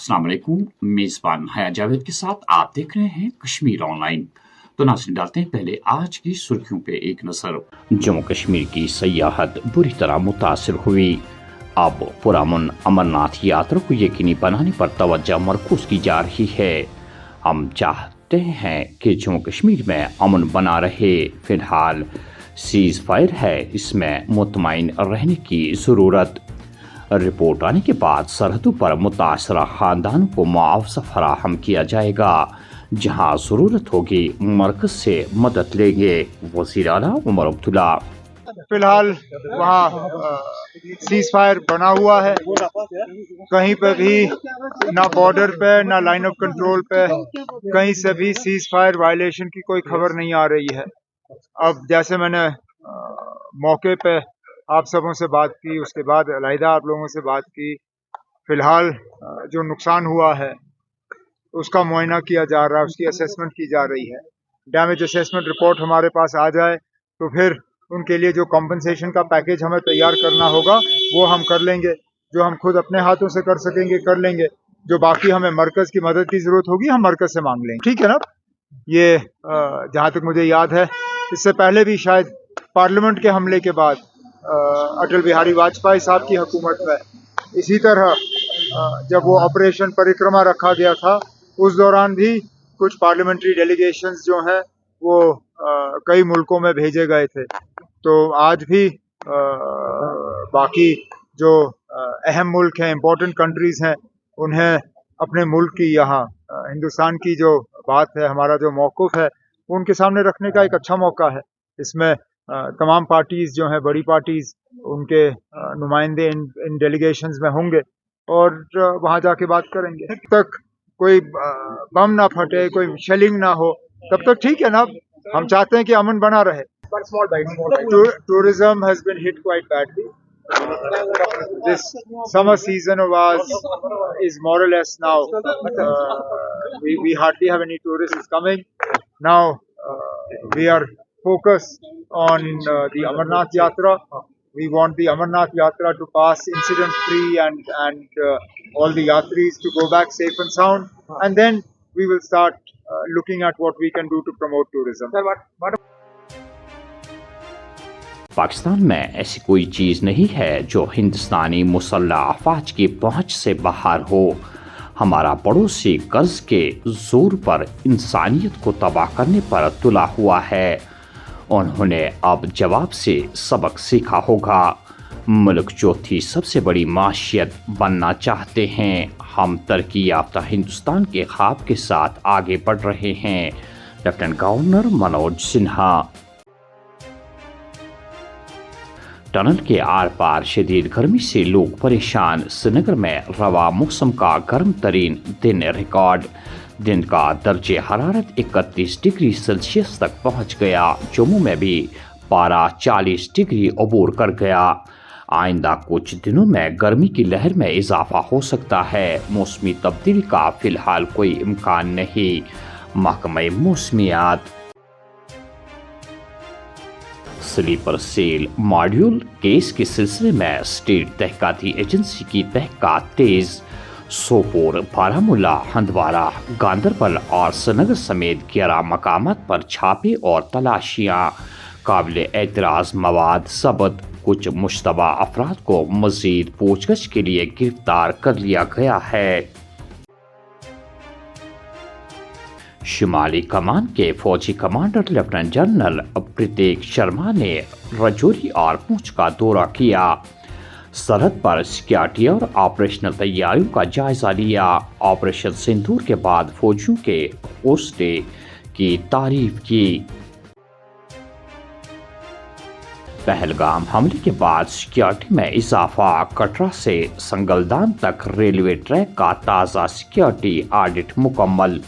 अस्सलाम वालेकुम। मेजबान हया जावेद के साथ आप देख रहे हैं कश्मीर ऑनलाइन। तो नाज़रीन, डालते हैं पहले आज की सुर्खियों पे एक नजर। जम्मू कश्मीर की सयाहत बुरी तरह मुतासिर हुई। अब पुरअमन अमरनाथ यात्रा को यकीनी बनाने पर तवज्जो मरकूज की जा रही है। हम चाहते हैं कि जम्मू कश्मीर में अमन बना रहे। फिलहाल सीज फायर है, इसमें मुतमईन रहने की ज़रूरत। रिपोर्ट आने के बाद सरहदों पर मुतासरा खानदानों को मुआवजा फराहम किया जाएगा। जहां ज़रूरत होगी मरकज से मदद लेंगे। वज़ीर आला उमर अब्दुल्ला। फिलहाल वहाँ सीज फायर बना हुआ है, कहीं पे भी ना बॉर्डर पे ना लाइन ऑफ कंट्रोल पे कहीं से भी सीज फायर वायलेशन की कोई खबर नहीं आ रही है। अब जैसे मैंने मौके पे आप सबों से बात की, उसके बाद अलहदा आप लोगों से बात की, फिलहाल जो नुकसान हुआ है उसका मुआयना किया जा रहा है, उसकी असेसमेंट की जा रही है। डैमेज असेसमेंट रिपोर्ट हमारे पास आ जाए तो फिर उनके लिए जो कॉम्पनसेशन का पैकेज हमें तैयार करना होगा वो हम कर लेंगे। जो हम खुद अपने हाथों से कर सकेंगे कर लेंगे, जो बाकी हमें मरकज़ की मदद की ज़रूरत होगी हम मरकज़ से मांग लेंगे। ठीक है ना। ये जहाँ तक मुझे याद है, इससे पहले भी शायद पार्लियामेंट के हमले के बाद अटल बिहारी वाजपेयी साहब की हुकूमत में इसी तरह जब वो ऑपरेशन परिक्रमा रखा गया था, उस दौरान भी कुछ पार्लियामेंट्री डेलीगेशंस जो हैं वो कई मुल्कों में भेजे गए थे। तो आज भी बाकी जो अहम मुल्क हैं, इम्पोर्टेंट कंट्रीज़ हैं, उन्हें अपने मुल्क की यहाँ हिंदुस्तान की जो बात है, हमारा जो मौक़िफ़ है, उनके सामने रखने का एक अच्छा मौका है। इसमें तमाम पार्टीज़ जो हैं, बड़ी पार्टीज़, उनके नुमाइंदे इन डेलीगेशंस में होंगे और वहाँ जाके बात करेंगे। जब तक कोई बम ना फटे, कोई शेलिंग ना हो, तब तक ठीक है ना। हम चाहते हैं कि अमन बना रहे। Tourism has been hit quite badly. This summer season is more or less now. We hardly have any tourists coming. Now we are focused on the Amarnath Yatra. We want the Amarnath Yatra to pass incident-free and all the yatris to go back safe and sound. And then we will start looking at what we can do to promote tourism. Pakistan में ऐसी कोई चीज़ नहीं है जो हिंदुस्तानी मुसल्लह अफवाज की पहुंच से बाहर हो। हमारा पड़ोसी कर्ज के जोर पर इंसानियत को तबाह करने पर तुला हुआ है। उन्होंने अब जवाब से सबक सीखा होगा। मुल्क चौथी सबसे बड़ी माशियत बनना चाहते हैं। हम तरक्की याफ्ता हिंदुस्तान के ख्वाब के साथ आगे बढ़ रहे हैं। Lieutenant governor Manoj Sinha. Tunnel के आर पार शदीद गर्मी से लोग परेशान। श्रीनगर में रवा मौसम का गर्म तरीन दिन रिकॉर्ड। दिन का दर्जे हरारत 31 डिग्री सेल्सियस तक पहुंच गया। जम्मू में भी पारा 40 डिग्री अबूर कर गया। आइंदा कुछ दिनों में गर्मी की लहर में इजाफा हो सकता है। मौसमी तब्दीली का फिलहाल कोई इम्कान नहीं। महकमा मौसमियात। स्लीपर सेल मॉड्यूल केस के सिलसिले में स्टेट तहकाती एजेंसी की तहकात तेज। सोपोर, बारामूला, हंदवारा, गांदरबल और श्रीनगर समेत 11 मकामात पर छापे और तलाशियां। काबिल एतराज़ मवाद ज़ब्त। कुछ मुश्तबा अफराद को मज़ीद पूछताछ के लिए गिरफ्तार कर लिया गया है। शुमाली कमान के फौजी कमांडर लेफ्टिनेंट जनरल प्रतीक शर्मा ने रजौरी और पूंछ का दौरा किया। सरहद पर सिक्योरिटी और ऑपरेशनल तैयारियों का जायजा लिया। ऑपरेशन सिंदूर के बाद फौजियों के हौसले की तारीफ की। पहलगाम हमले के बाद सिक्योरिटी में इजाफा। कटरा से संगलदान तक रेलवे ट्रैक का ताज़ा सिक्योरिटी ऑडिट मुकम्मल।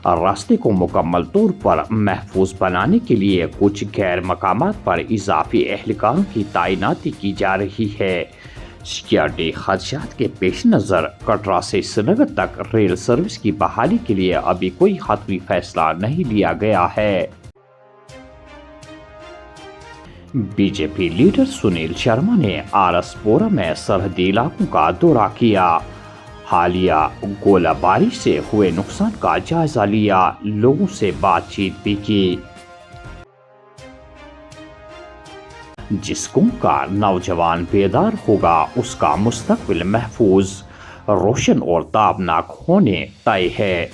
रास्ते को मुकम्मल तौर पर महफूज बनाने के लिए कुछ गैर मकामात पर इजाफी एहलकारों की तैनाती की जा रही है। सिक्योरिटी खदशात के पेश नज़र कटरा से श्रीनगर तक रेल सर्विस की बहाली के लिए अभी कोई हतमी फैसला नहीं लिया गया है। बीजेपी लीडर सुनील शर्मा ने आरसपोरा में सरहदी इलाकों का दौरा किया। حالیہ گولہ باری سے ہوئے نقصان کا جائزہ لیا، لوگوں سے بات چیت بھی کی۔ جس قوم کا نوجوان بیدار ہوگا اس کا مستقبل محفوظ، روشن اور تابناک ہونے طے ہے۔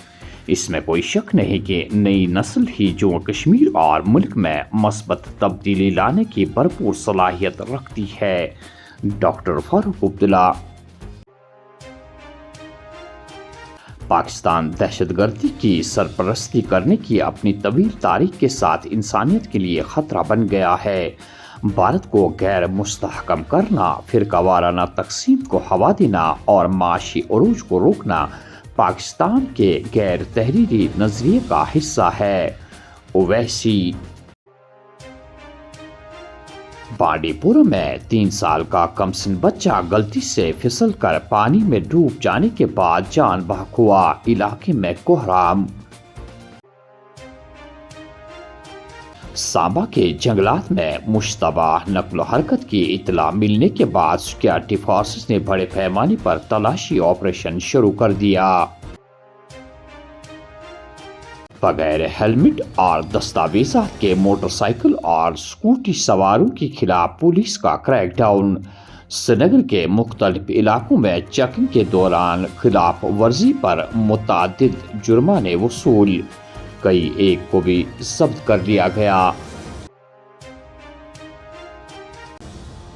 اس میں کوئی شک نہیں کہ نئی نسل ہی جموں کشمیر اور ملک میں مثبت تبدیلی لانے کی بھرپور صلاحیت رکھتی ہے۔ ڈاکٹر فاروق عبداللہ۔ پاکستان دہشت گردی کی سرپرستی کرنے کی اپنی طویل تاریخ کے ساتھ انسانیت کے لیے خطرہ بن گیا ہے۔ بھارت کو غیر مستحکم کرنا، فرقہ وارانہ تقسیم کو ہوا دینا اور معاشی عروج کو روکنا پاکستان کے غیر تحریری نظریے کا حصہ ہے۔ اویسی۔ بانڈی پورہ میں 3 سال کا کمسن بچہ غلطی سے پھسل کر پانی میں ڈوب جانے کے بعد جان بحق ہوا، علاقے میں کوہرام۔ سانبا کے جنگلات میں مشتبہ نقل و حرکت کی اطلاع ملنے کے بعد سیکورٹی فورسز نے بڑے پیمانے پر تلاشی آپریشن شروع کر دیا۔ بغیر ہیلمٹ اور دستاویزات کے موٹر سائیکل اور اسکوٹی سواروں کے خلاف پولیس کا کریک ڈاؤن۔ سری نگر کے مختلف علاقوں میں چیکنگ کے دوران خلاف ورزی پر متعدد جرمانے وصول، کئی ایک کو بھی ضبط کر لیا گیا۔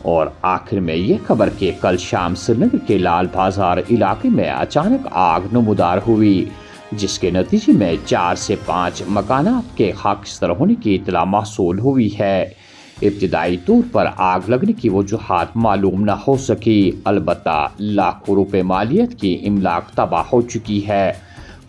اور آخر میں یہ خبر کہ کل شام سری نگر کے لال بازار علاقے میں اچانک آگ نمودار ہوئی، جس کے نتیجے میں 4 سے 5 مکانات کے خاکستر ہونے کی اطلاع موصول ہوئی ہے۔ ابتدائی طور پر آگ لگنے کی وجوہات معلوم نہ ہو سکی، البتہ لاکھوں روپے مالیت کی املاک تباہ ہو چکی ہے۔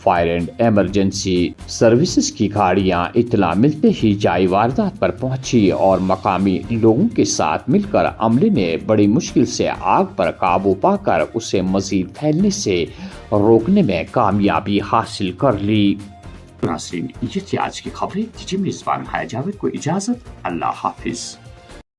فائر اینڈ ایمرجنسی سروسز کی گاڑیاں اطلاع ملتے ہی جائے واردات پر پہنچی اور مقامی لوگوں کے ساتھ مل کر عملے نے بڑی مشکل سے آگ پر قابو پا کر اسے مزید پھیلنے سے روکنے میں کامیابی حاصل کر لی۔ ناظرین، یہ تھی آج کی خبریں۔ دیجیے میزبان حیا جاوید کو اجازت۔ اللہ حافظ۔